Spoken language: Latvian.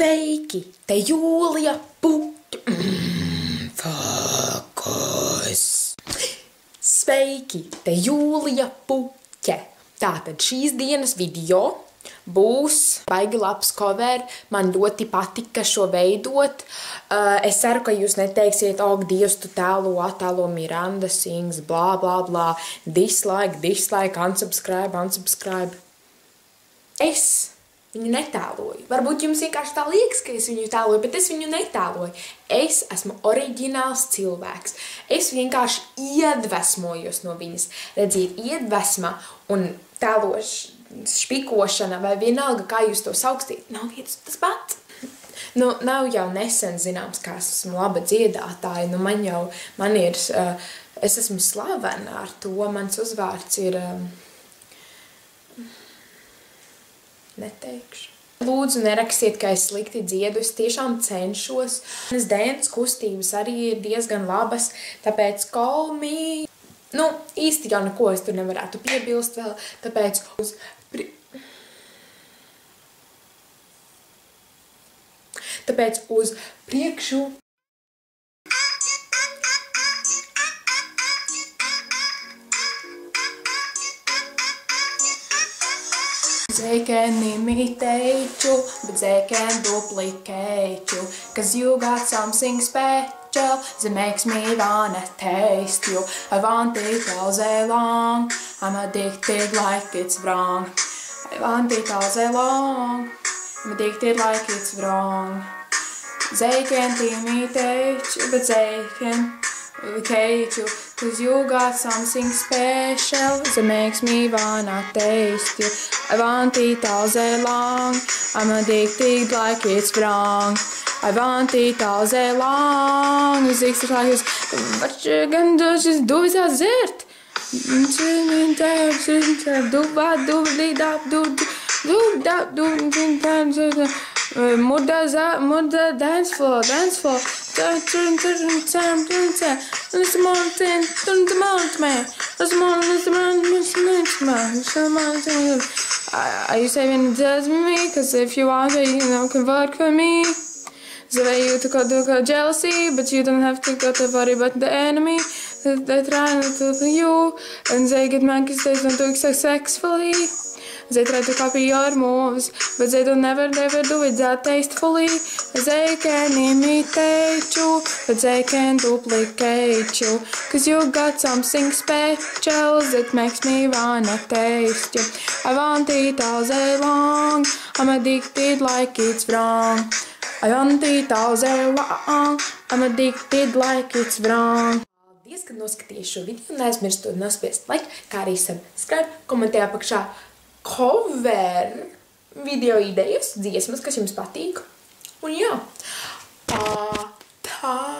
Sveiki, te Jūlija Puķa. Fokus. Sveiki, te Jūlija Puķa. Tātad šīs dienas video būs baigi labs cover. Man ļoti patika šo veidot. Es ceru, ka jūs neteiksiet, ak, Dievs, tu attēlo Miranda Sings, blā, blā, blā, dislike, unsubscribe. Es viņu netēloju. Varbūt jums vienkārši tā liekas, ka es viņu tēloju, bet es viņu netēloju. Es esmu oriģināls cilvēks. Es vienkārši iedvesmojos no viņas. Redziet, iedvesma un špikošana vai vienalga, kā jūs to saukstīt, nav viens tas pats. Nu, nav jau nesen zināms, kā es esmu laba dziedātāja. Nu, es esmu slavena ar to. Mans uzvārds ir... neteikšu. Lūdzu, nerakstiet, ka es slikti dziedu, es tiešām cenšos. Manas dēnas kustības arī ir diezgan labas, tāpēc call me. Nu, īsti jau neko es tur nevarētu piebilst vēl, tāpēc uz priekšu. They can imitate you, but they can duplicate you. Cause you got something special that makes me wanna taste you. I want it all day long, I'm addicted like it's wrong. I want it all day long, I'm addicted like it's wrong. They can't imitate you, but they can duplicate you. Cause you got something special that makes me wanna taste you. I want it all day long, I'm addicted like it's wrong. I want it all day long, it's like it's... What you gonna do, just do it as it. Murder, dance floor. Are you saving it me? Cause if you want it, can vote for me. The way you took out jealousy, but you don't have to go to worry about the enemy. They try to do you, and they get mad because they don't do it successfully. They try to copy your moves, but they don't never do it that tastefully. They can imitate you, but they can duplicate you. Cause you got something special that makes me wanna taste you. I want it all day long, I'm addicted like it's wrong. I want it all day long, I'm addicted like it's wrong. Paldies, ka noskatījis šo video, neaizmirst to nospiest like, kā arī subscribe, komentē apakšā cover video idejas, dziesmas, kas jums patīk. Un jā, tā.